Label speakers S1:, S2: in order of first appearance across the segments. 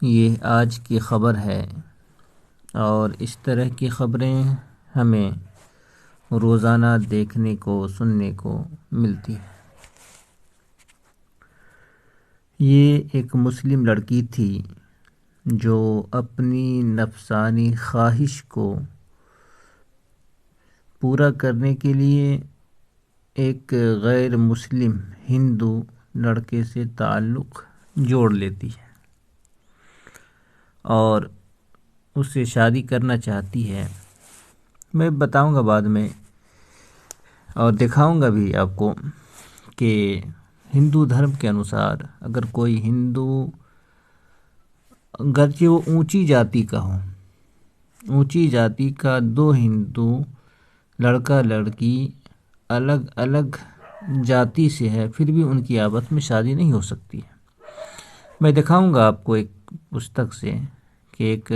S1: ये आज की ख़बर है और इस तरह की ख़बरें हमें रोज़ाना देखने को सुनने को मिलती है। ये एक मुस्लिम लड़की थी जो अपनी नफसानी ख्वाहिश को पूरा करने के लिए एक गैर मुस्लिम हिंदू लड़के से ताल्लुक़ जोड़ लेती है और उससे शादी करना चाहती है। मैं बताऊंगा बाद में और दिखाऊंगा भी आपको कि हिंदू धर्म के अनुसार अगर कोई हिंदू, अगरचे वो ऊंची जाति का हो, ऊंची जाति का दो हिंदू लड़का लड़की अलग अलग जाति से है, फिर भी उनकी आपस में शादी नहीं हो सकती है। मैं दिखाऊंगा आपको एक पुस्तक से कि एक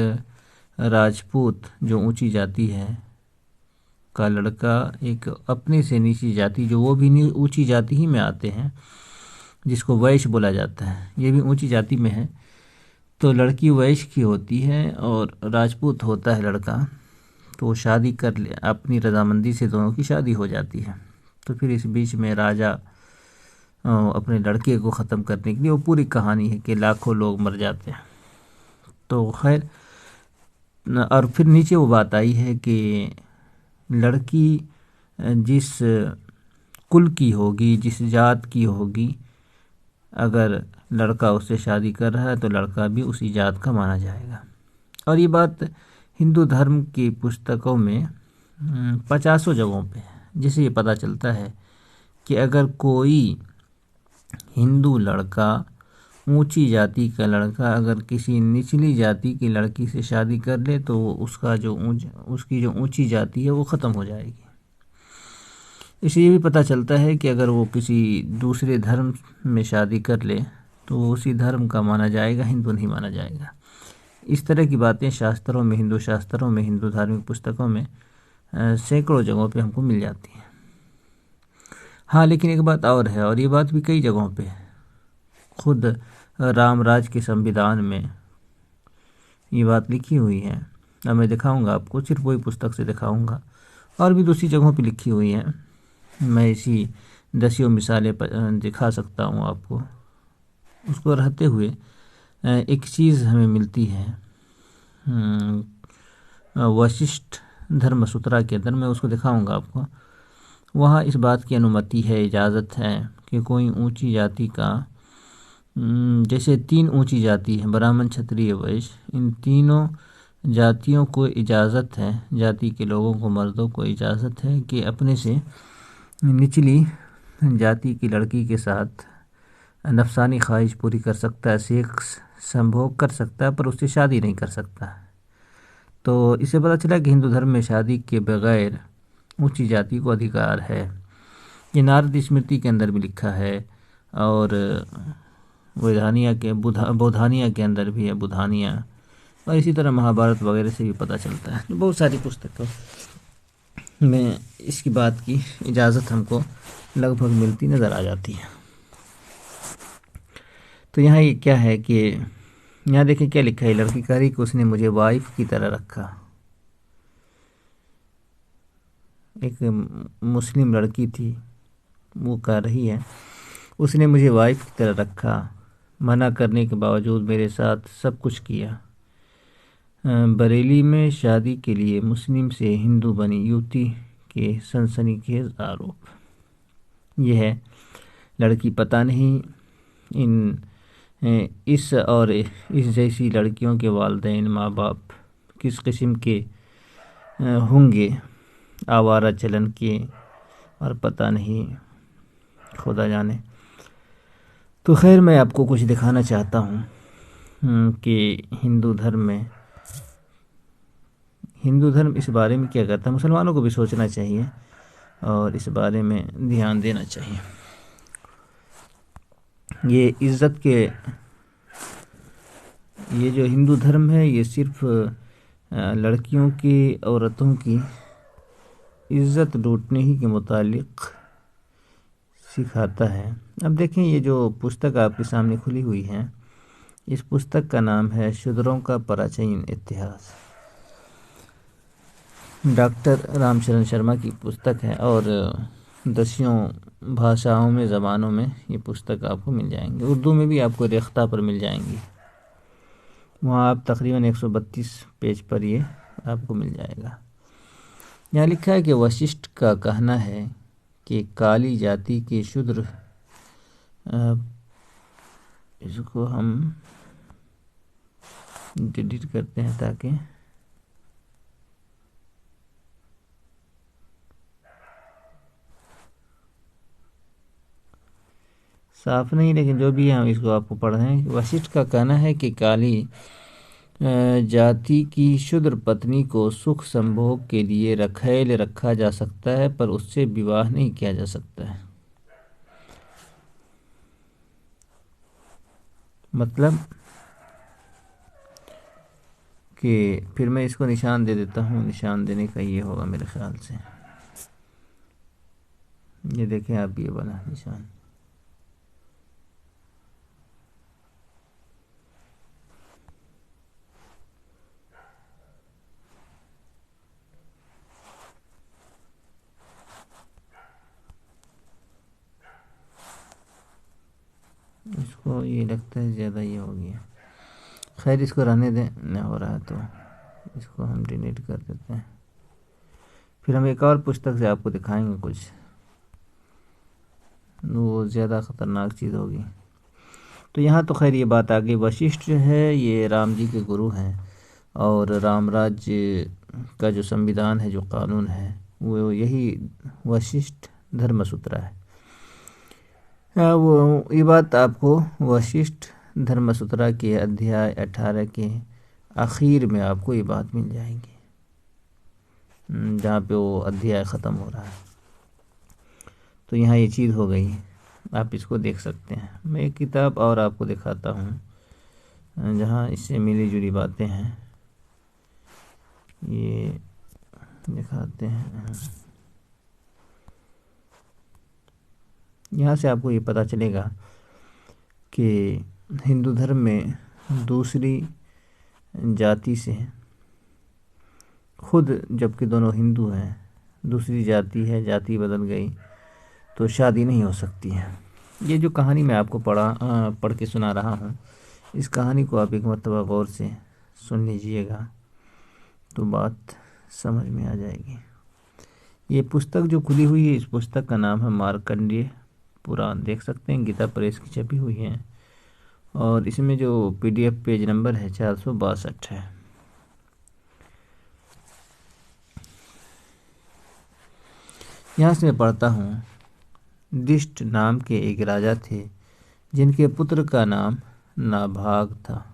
S1: राजपूत जो ऊंची जाति है का लड़का एक अपने से नीची जाति, जो वो भी ऊंची जाति ही में आते हैं, जिसको वैश्य बोला जाता है, ये भी ऊंची जाति में है, तो लड़की वैश्य की होती है और राजपूत होता है लड़का, तो शादी कर ले, अपनी रजामंदी से दोनों की शादी हो जाती है। तो फिर इस बीच में राजा अपने लड़के को ख़त्म करने के लिए, वो पूरी कहानी है कि लाखों लोग मर जाते हैं। तो खैर, और फिर नीचे वो बात आई है कि लड़की जिस कुल की होगी, जिस जात की होगी, अगर लड़का उससे शादी कर रहा है तो लड़का भी उसी जात का माना जाएगा। और ये बात हिंदू धर्म की पुस्तकों में 50 जगहों पे है, जिससे ये पता चलता है कि अगर कोई हिंदू लड़का, ऊंची जाति का लड़का अगर किसी निचली जाति की लड़की से शादी कर ले तो उसका उसकी जो ऊंची जाति है वो ख़त्म हो जाएगी। इससे ये भी पता चलता है कि अगर वो किसी दूसरे धर्म में शादी कर ले तो वो उसी धर्म का माना जाएगा, हिंदू नहीं माना जाएगा। इस तरह की बातें शास्त्रों में, हिंदू शास्त्रों में, हिंदू धार्मिक पुस्तकों में सैकड़ों जगहों पे हमको मिल जाती है। हाँ, लेकिन एक बात और है, और ये बात भी कई जगहों पे है। खुद रामराज के संविधान में ये बात लिखी हुई है। अब मैं दिखाऊंगा आपको, सिर्फ वही पुस्तक से दिखाऊंगा, और भी दूसरी जगहों पे लिखी हुई है। मैं इसी 10 मिसालें दिखा सकता हूँ आपको। उसको रहते हुए एक चीज़ हमें मिलती है वशिष्ठ धर्मसूत्रा के अंदर, मैं उसको दिखाऊंगा आपको। वहाँ इस बात की अनुमति है, इजाज़त है कि कोई ऊंची जाति का, जैसे 3 ऊंची जाति है, ब्राह्मण, क्षत्रिय, वैश्य, इन तीनों जातियों को इजाज़त है, जाति के लोगों को, मर्दों को इजाज़त है कि अपने से निचली जाति की लड़की के साथ नफसानी ख्वाहिश पूरी कर सकता है, सेक्स संभोग कर सकता है, पर उससे शादी नहीं कर सकता। तो इससे पता चला कि हिंदू धर्म में शादी के बगैर ऊंची जाति को अधिकार है। ये नारद स्मृति के अंदर भी लिखा है और बौधानिया के अंदर भी है, बुधानिया, और इसी तरह महाभारत वगैरह से भी पता चलता है। तो बहुत सारी पुस्तकों में इसकी बात की इजाज़त हमको लगभग मिलती नज़र आ जाती है। तो यहाँ ये क्या है कि यहाँ देखिए क्या लिखा है, लड़की कह रही कि उसने मुझे वाइफ की तरह रखा। एक मुस्लिम लड़की थी, वो कह रही है उसने मुझे वाइफ की तरह रखा, मना करने के बावजूद मेरे साथ सब कुछ किया। बरेली में शादी के लिए मुस्लिम से हिंदू बनी युवती के सनसनीखेज आरोप। यह है लड़की, पता नहीं इस और इस जैसी लड़कियों के वालिदैन, माँ बाप किस किस्म के होंगे, आवारा चलन के, और पता नहीं, खुदा जाने। तो खैर, मैं आपको कुछ दिखाना चाहता हूँ कि हिंदू धर्म इस बारे में क्या कहता है। मुसलमानों को भी सोचना चाहिए और इस बारे में ध्यान देना चाहिए। ये इज़्ज़त के, ये जो हिंदू धर्म है ये सिर्फ लड़कियों की, औरतों की इज़्ज़त लूटने ही के मुतालिक सिखाता है। अब देखें, ये जो पुस्तक आपके सामने खुली हुई है, इस पुस्तक का नाम है शूद्रों का प्राचीन इतिहास। डॉक्टर रामचरण शर्मा की पुस्तक है और दसियों भाषाओं में, ज़बानों में ये पुस्तक आपको मिल जाएंगी। उर्दू में भी आपको रेख्ता पर मिल जाएंगी। वहाँ आप तकरीबन 132 पेज पर ये आपको मिल जाएगा। यहाँ लिखा है कि वशिष्ठ का कहना है कि काली जाति के शूद्र, इसको हम डिलीट करते हैं ताकि साफ नहीं, लेकिन जो भी है हम इसको आपको पढ़ रहे हैं। वशिष्ठ का कहना है कि काली जाति की शूद्र पत्नी को सुख संभोग के लिए रखैल रखा जा सकता है, पर उससे विवाह नहीं किया जा सकता है। मतलब कि फिर मैं इसको निशान दे देता हूँ। निशान देने का ये होगा मेरे ख्याल से, ये देखें आप, ये वाला निशान। इसको ये लगता है ज़्यादा ये हो गया। खैर इसको रहने दें, न हो रहा है तो इसको हम डिलीट कर देते हैं। फिर हम एक और पुस्तक से आपको दिखाएंगे कुछ, वो ज़्यादा ख़तरनाक चीज़ होगी। तो यहाँ तो खैर ये बात आ गई। वशिष्ठ जो है ये राम जी के गुरु हैं और राम राज्य का जो संविधान है, जो कानून है, वो यही वशिष्ठ धर्मसूत्र है। वो ये बात आपको वशिष्ठ धर्मसूत्रा के अध्याय 18 के आखिर में आपको ये बात मिल जाएगी, जहाँ पे वो अध्याय ख़त्म हो रहा है। तो यहाँ ये चीज़ हो गई, आप इसको देख सकते हैं। मैं एक किताब और आपको दिखाता हूँ जहाँ इससे मिली जुली बातें हैं, ये दिखाते हैं। यहाँ से आपको ये पता चलेगा कि हिंदू धर्म में दूसरी जाति से, खुद जबकि दोनों हिंदू हैं, दूसरी जाति है, जाति बदल गई तो शादी नहीं हो सकती है। ये जो कहानी मैं आपको पढ़ के सुना रहा हूँ, इस कहानी को आप एक मरतबा गौर से सुन लीजिएगा तो बात समझ में आ जाएगी। ये पुस्तक जो खुली हुई है, इस पुस्तक का नाम है मार्कंडेय पुराण। देख सकते हैं गीता प्रेस की छपी हुई है और इसमें जो PDF पेज नंबर है 462 है। यहाँ से मैं पढ़ता हूँ। दिष्ट नाम के एक राजा थे जिनके पुत्र का नाम नाभाग था।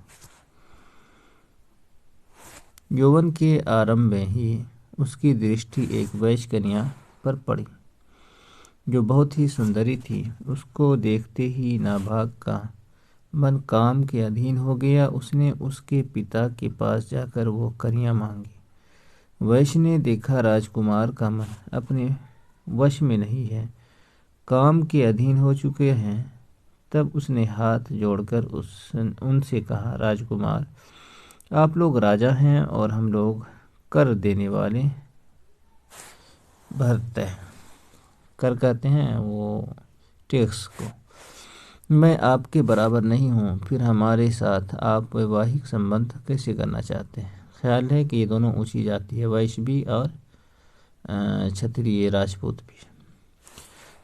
S1: यौवन के आरंभ में ही उसकी दृष्टि एक वैश्य कन्या पर पड़ी जो बहुत ही सुंदरी थी। उसको देखते ही नाभाग का मन काम के अधीन हो गया। उसने उसके पिता के पास जाकर वो कन्या मांगी। वैश्य ने देखा राजकुमार का मन अपने वश में नहीं है, काम के अधीन हो चुके हैं। तब उसने हाथ जोड़कर उनसे कहा, राजकुमार, आप लोग राजा हैं और हम लोग कर देने वाले भरते हैं। कर कहते हैं वो टैक्स को। मैं आपके बराबर नहीं हूँ, फिर हमारे साथ आप वैवाहिक संबंध कैसे करना चाहते हैं? ख्याल है कि ये दोनों ऊंची जाति है, वैश्य भी और क्षत्रिय राजपूत भी।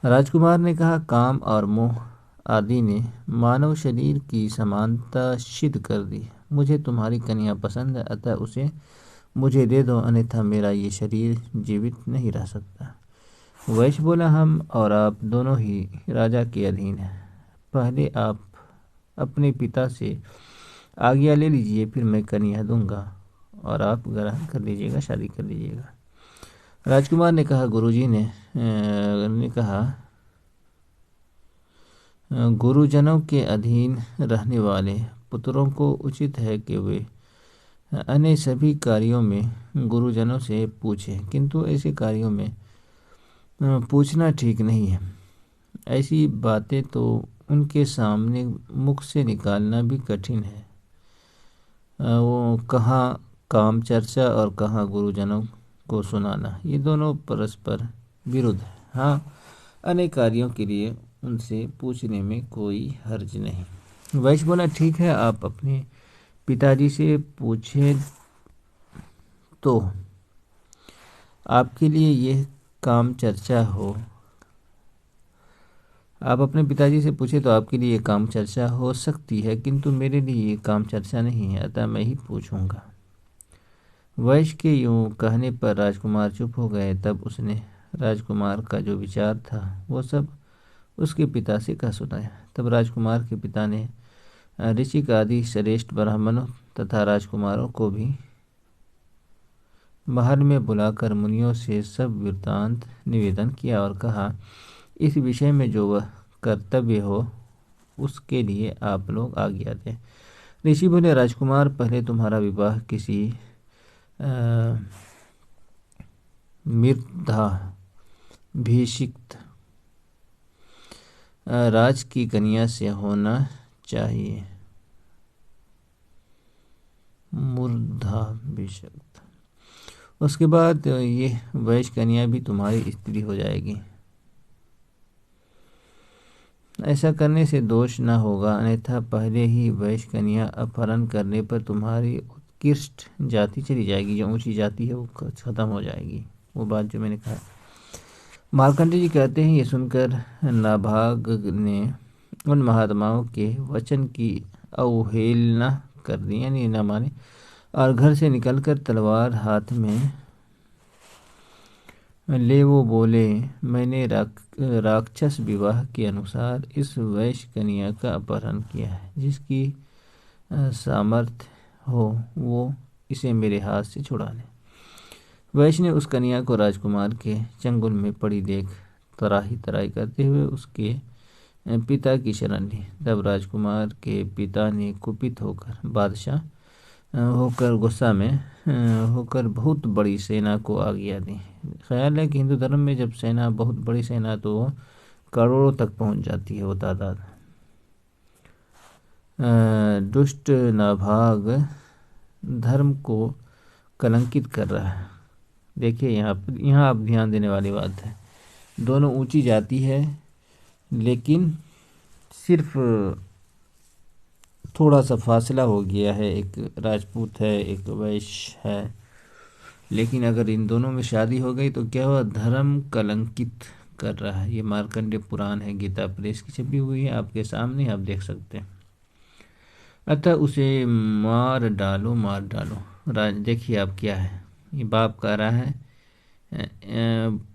S1: राजकुमार ने कहा, काम और मोह आदि ने मानव शरीर की समानता सिद्ध कर दी। मुझे तुम्हारी कन्या पसंद है, अतः उसे मुझे दे दो, अन्यथा मेरा ये शरीर जीवित नहीं रह सकता। वैश्य बोला, हम और आप दोनों ही राजा के अधीन हैं। पहले आप अपने पिता से आज्ञा ले लीजिए, फिर मैं कन्या दूंगा और आप ग्रहण कर लीजिएगा, शादी कर लीजिएगा। राजकुमार ने कहा, गुरुजी ने कहा, गुरुजनों के अधीन रहने वाले पुत्रों को उचित है कि वे अन्य सभी कार्यों में गुरुजनों से पूछें, किंतु ऐसे कार्यों में पूछना ठीक नहीं है। ऐसी बातें तो उनके सामने मुख से निकालना भी कठिन है। वो कहाँ काम चर्चा और कहाँ गुरुजनों को सुनाना, ये दोनों परस्पर विरुद्ध है। हाँ, अनेक कार्यों के लिए उनसे पूछने में कोई हर्ज नहीं। वैश्य बोला, ठीक है, आप अपने पिताजी से पूछें तो आपके लिए यह काम चर्चा हो। आप अपने पिताजी से पूछे तो आपके लिए ये काम चर्चा हो सकती है, किंतु मेरे लिए ये काम चर्चा नहीं है, अतः मैं ही पूछूंगा। वैश्य के यूं कहने पर राजकुमार चुप हो गए। तब उसने राजकुमार का जो विचार था वो सब उसके पिता से कह सुनाया। तब राजकुमार के पिता ने ऋषिक आदि श्रेष्ठ ब्राह्मणों तथा राजकुमारों को भी महल में बुलाकर मुनियों से सब वृत्तांत निवेदन किया और कहा, इस विषय में जो वह कर्तव्य हो उसके लिए आप लोग आज्ञा दें। ऋषि बोले, राजकुमार, पहले तुम्हारा विवाह किसी मृद्धाभिषिक्त राज की कन्या से होना चाहिए। मूर्धाभिषिक्त, उसके बाद ये वैश्य कन्या भी तुम्हारी स्त्री हो जाएगी। ऐसा करने से दोष न होगा, अन्यथा पहले ही वैश्य कन्या अपहरण करने पर तुम्हारी उत्कृष्ट जाति चली जाएगी, जो ऊंची जाति है वो खत्म हो जाएगी। वो बात जो मैंने कहा। मार्कंडेय जी कहते हैं, ये सुनकर नाभाग ने उन महात्माओं के वचन की अवहेलना कर दी, यानी न माने, और घर से निकलकर तलवार हाथ में ले वो बोले, मैंने राक्षस विवाह के अनुसार इस वैश्य कन्या का अपहरण किया है। जिसकी सामर्थ्य हो वो इसे मेरे हाथ से छुड़ा ले। वैश्य ने उस कन्या को राजकुमार के चंगुल में पड़ी देख तराही तराही करते हुए उसके पिता की शरण ली। तब राजकुमार के पिता ने कुपित होकर बादशाह होकर गुस्सा में होकर बहुत बड़ी सेना को आज्ञा दी। ख्याल है कि हिंदू धर्म में जब सेना बहुत बड़ी सेना तो करोड़ों तक पहुंच जाती है वो तादाद। दुष्ट नाभाग धर्म को कलंकित कर रहा है। देखिए यहाँ आप ध्यान देने वाली बात है, दोनों ऊंची जाति है, लेकिन सिर्फ थोड़ा सा फासला हो गया है, एक राजपूत है एक वैश्य है, लेकिन अगर इन दोनों में शादी हो गई तो क्या हुआ, धर्म कलंकित कर रहा है। ये मार्कंडेय पुराण है, गीता प्रेस की छपी हुई है आपके सामने, आप देख सकते हैं। अतः उसे मार डालो मार डालो। देखिए आप क्या है, ये बाप कह रहा है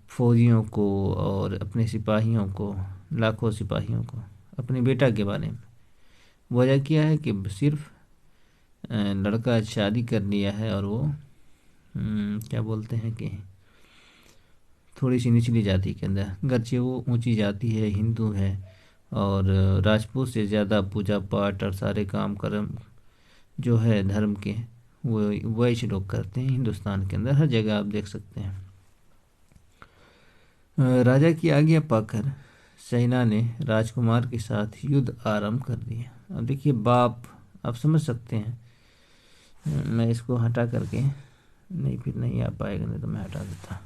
S1: फौजियों को और अपने सिपाहियों को, लाखों सिपाहियों को, अपने बेटा के बारे में। वजह क्या है कि सिर्फ लड़का शादी कर लिया है और वो क्या बोलते हैं कि थोड़ी सी निचली जाति के अंदर, गर्चे वो ऊंची जाति है, हिंदू है, और राजपूत से ज़्यादा पूजा पाठ और सारे काम कर्म जो है धर्म के वो वैश्य लोग करते हैं। हिंदुस्तान के अंदर हर जगह आप देख सकते हैं। राजा की आज्ञा पाकर सेना ने राजकुमार के साथ युद्ध आरंभ कर दिया। अब देखिए बाप, आप समझ सकते हैं। मैं इसको हटा करके नहीं, फिर नहीं आ पाएगा, नहीं तो मैं हटा देता।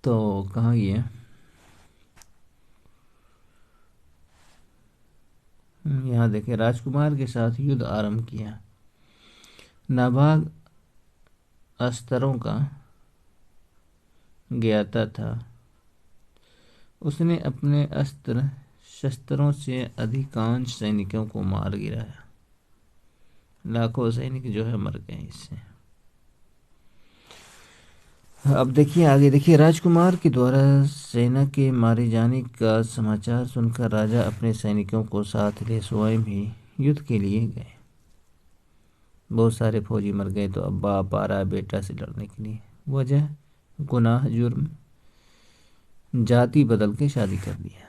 S1: तो कहाँ ये यहाँ देखिए, राजकुमार के साथ युद्ध आरंभ किया। नाभाग अस्त्रों का ज्ञाता था। उसने अपने अस्त्र शस्त्रों से अधिकांश सैनिकों को मार गिराया। लाखों सैनिक जो है मर गए इससे। अब देखिए आगे, देखिए राजकुमार के द्वारा सेना के मारे जाने का समाचार सुनकर राजा अपने सैनिकों को साथ ले स्वयं ही युद्ध के लिए गए। बहुत सारे फौजी मर गए, तो अब बाप आ रहा है बेटा से लड़ने के लिए। वजह गुनाह, जुर्म, जाति बदल के शादी कर दिया।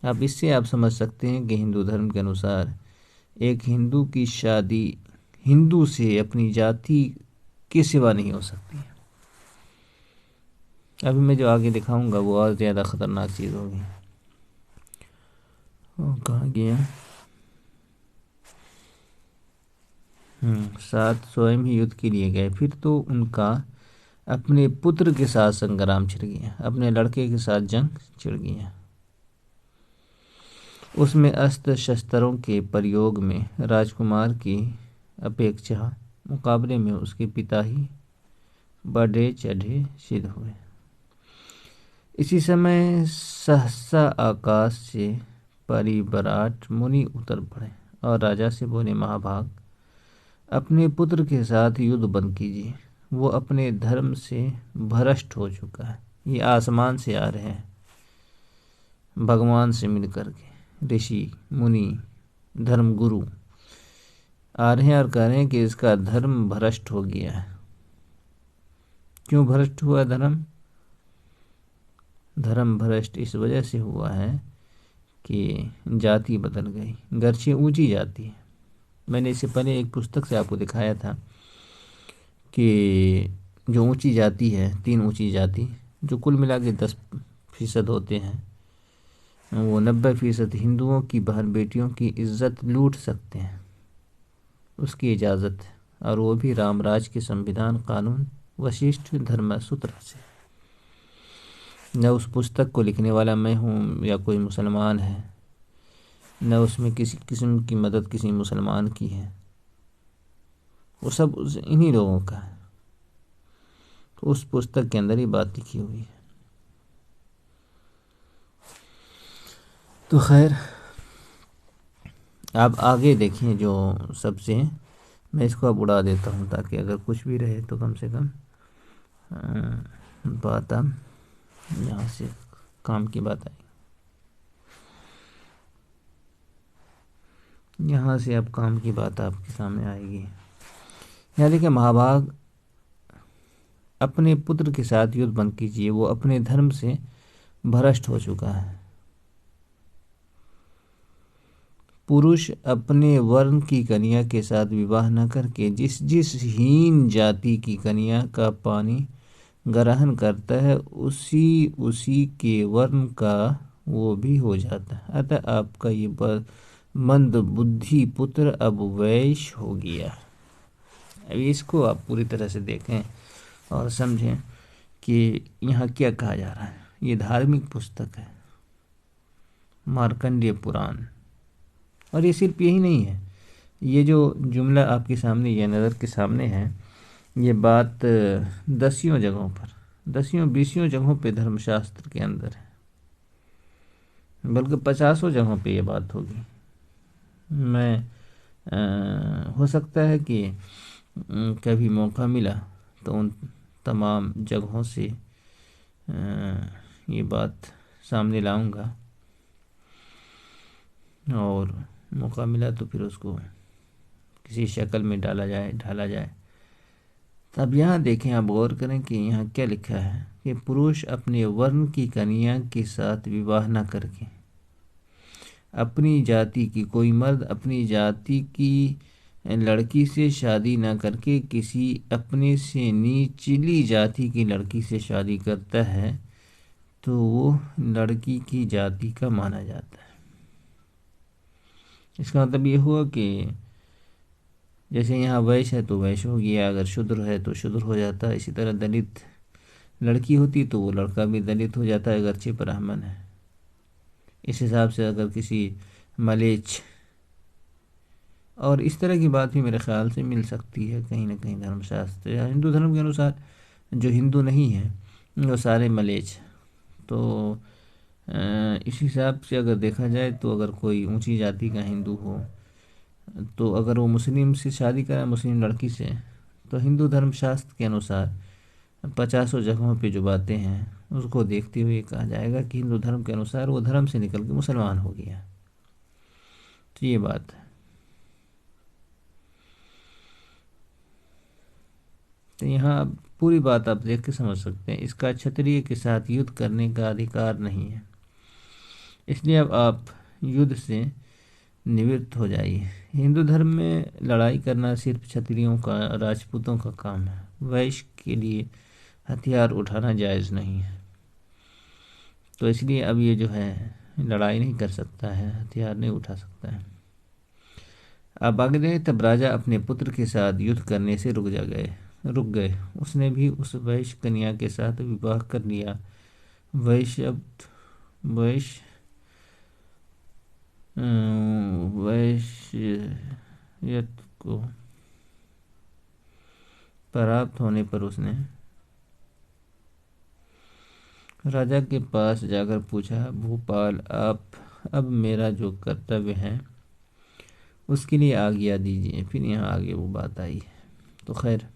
S1: अब इससे आप समझ सकते हैं कि हिंदू धर्म के अनुसार एक हिंदू की शादी हिंदू से अपनी जाति के सिवा नहीं हो सकती है। अभी मैं जो आगे दिखाऊंगा वो और ज़्यादा ख़तरनाक चीज़ होगी। कहाँ गया? साथ स्वयं ही युद्ध के लिए गए। फिर तो उनका अपने पुत्र के साथ संग्राम छिड़ गया, अपने लड़के के साथ जंग छिड़ गया। उसमें अस्त्र शस्त्रों के प्रयोग में राजकुमार की अपेक्षा मुकाबले में उसके पिता ही बढ़े चढ़े सिद्ध हुए। इसी समय सहसा आकाश से परिव्राट मुनि उतर पड़े और राजा से बोले, महाभाग, अपने पुत्र के साथ युद्ध बंद कीजिए, वो अपने धर्म से भ्रष्ट हो चुका है। ये आसमान से आ रहे हैं, भगवान से मिल करके ऋषि मुनि धर्म गुरु आ रहे हैं और कह रहे हैं कि इसका धर्म भ्रष्ट हो गया है। क्यों भ्रष्ट हुआ धर्म? धर्म भ्रष्ट इस वजह से हुआ है कि जाति बदल गई, गर्चे ऊंची जाति है। मैंने इससे पहले एक पुस्तक से आपको दिखाया था कि जो ऊंची जाति है, 3 ऊंची जाति जो कुल मिला के 10% होते हैं, वो 90% हिंदुओं की बहन बेटियों की इज्जत लूट सकते हैं, उसकी इजाज़त है, और वो भी रामराज के संविधान कानून वशिष्ठ धर्मसूत्र से। न उस पुस्तक को लिखने वाला मैं हूँ या कोई मुसलमान है, न उसमें किसी किस्म की मदद किसी मुसलमान की है, वो सब इन्हीं लोगों का है। तो उस पुस्तक के अंदर ही बात लिखी हुई है। तो खैर, आप आगे देखिए जो सबसे, मैं इसको अब उड़ा देता हूँ ताकि अगर कुछ भी रहे तो कम से कम बात अब यहाँ से काम की बात आई, यहाँ से अब काम की बात आपके सामने आएगी। यहाँ देखिए, महाभाग, अपने पुत्र के साथ युद्ध बंद कीजिए, वो अपने धर्म से भ्रष्ट हो चुका है। पुरुष अपने वर्ण की कन्या के साथ विवाह न करके जिस जिस हीन जाति की कन्या का पानी ग्रहण करता है, उसी उसी के वर्ण का वो भी हो जाता है। अतः आपका ये मंद बुद्धि पुत्र अब वैश्य हो गया। अब इसको आप पूरी तरह से देखें और समझें कि यहाँ क्या कहा जा रहा है। ये धार्मिक पुस्तक है, मार्कंडेय पुराण। और ये सिर्फ यही नहीं है, ये जो जुमला आपके सामने, ये नज़र के सामने है, ये बात 10 जगहों पर, 10-20 जगहों पे धर्मशास्त्र के अंदर है, बल्कि 50 जगहों पे ये बात होगी। मैं हो सकता है कि कभी मौका मिला तो उन तमाम जगहों से ये बात सामने लाऊंगा, और मौका मिला तो फिर उसको किसी शक्ल में ढाला जाए। तब यहाँ देखें, आप गौर करें कि यहाँ क्या लिखा है कि पुरुष अपने वर्ण की कन्या के साथ विवाह न करके, अपनी जाति की कोई मर्द अपनी जाति की लड़की से शादी न करके किसी अपने से निचली जाति की लड़की से शादी करता है तो वो लड़की की जाति का माना जाता है। इसका मतलब ये हुआ कि जैसे यहाँ वैश्य है तो वैश्य हो गया, अगर शूद्र है तो शूद्र हो जाता है। इसी तरह दलित लड़की होती तो वो लड़का भी दलित हो जाता है, अगरचे ब्राह्मण है। इस हिसाब से अगर किसी मलेच्छ, और इस तरह की बात भी मेरे ख्याल से मिल सकती है कहीं ना कहीं धर्मशास्त्र या हिंदू धर्म के अनुसार, जो हिंदू नहीं है वो सारे मलेच्छ। तो इस हिसाब से अगर देखा जाए तो अगर कोई ऊंची जाति का हिंदू हो तो अगर वो मुस्लिम से शादी करे, मुस्लिम लड़की से, तो हिंदू धर्मशास्त्र के अनुसार 50 जगहों पे जो बातें हैं उसको देखते हुए कहा जाएगा कि हिंदू धर्म के अनुसार वो धर्म से निकल के मुसलमान हो गया। तो ये बात है। तो यहाँ पूरी बात आप देख के समझ सकते हैं, इसका क्षत्रिय के साथ युद्ध करने का अधिकार नहीं है, इसलिए अब आप युद्ध से निवृत्त हो जाइए। हिंदू धर्म में लड़ाई करना सिर्फ क्षत्रियों का, राजपूतों का काम है। वैश्य के लिए हथियार उठाना जायज़ नहीं है। तो इसलिए अब ये जो है लड़ाई नहीं कर सकता है, हथियार नहीं उठा सकता है। अब आगे देखें, तब राजा अपने पुत्र के साथ युद्ध करने से रुक गए। उसने भी उस वैश्य कन्या के साथ विवाह कर लिया। वैश्य वैश्यत को प्राप्त होने पर उसने राजा के पास जाकर पूछा, भूपाल, आप अब मेरा जो कर्तव्य है उसके लिए आज्ञा दीजिए। फिर यहाँ आगे वो बात आई। तो खैर,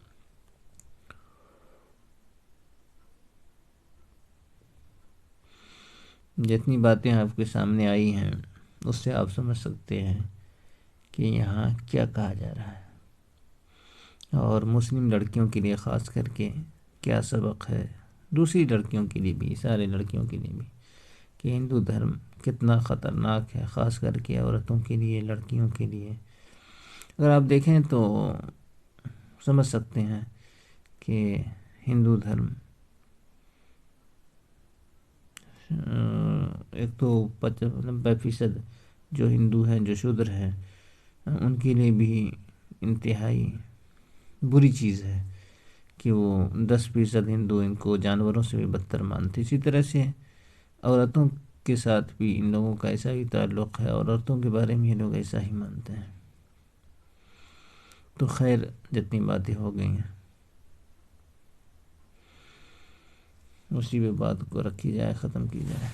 S1: जितनी बातें आपके सामने आई हैं उससे आप समझ सकते हैं कि यहाँ क्या कहा जा रहा है, और मुस्लिम लड़कियों के लिए ख़ास करके क्या सबक है, दूसरी लड़कियों के लिए भी, सारे लड़कियों के लिए भी, कि हिंदू धर्म कितना ख़तरनाक है, ख़ास करके औरतों के लिए, लड़कियों के लिए। अगर आप देखें तो समझ सकते हैं कि हिंदू धर्म एक तो 90% जो हिंदू हैं, जो शूद्र हैं, उनके लिए भी इंतहाई बुरी चीज़ है कि वो 10% हिंदू इनको जानवरों से भी बदतर मानते। इसी तरह से औरतों के साथ भी इन लोगों का ऐसा ही ताल्लुक़ है, और औरतों के बारे में ये लोग ऐसा ही मानते हैं। तो खैर, जितनी बातें हो गई हैं उसी पे बात को रखी जाए, ख़त्म की जाए।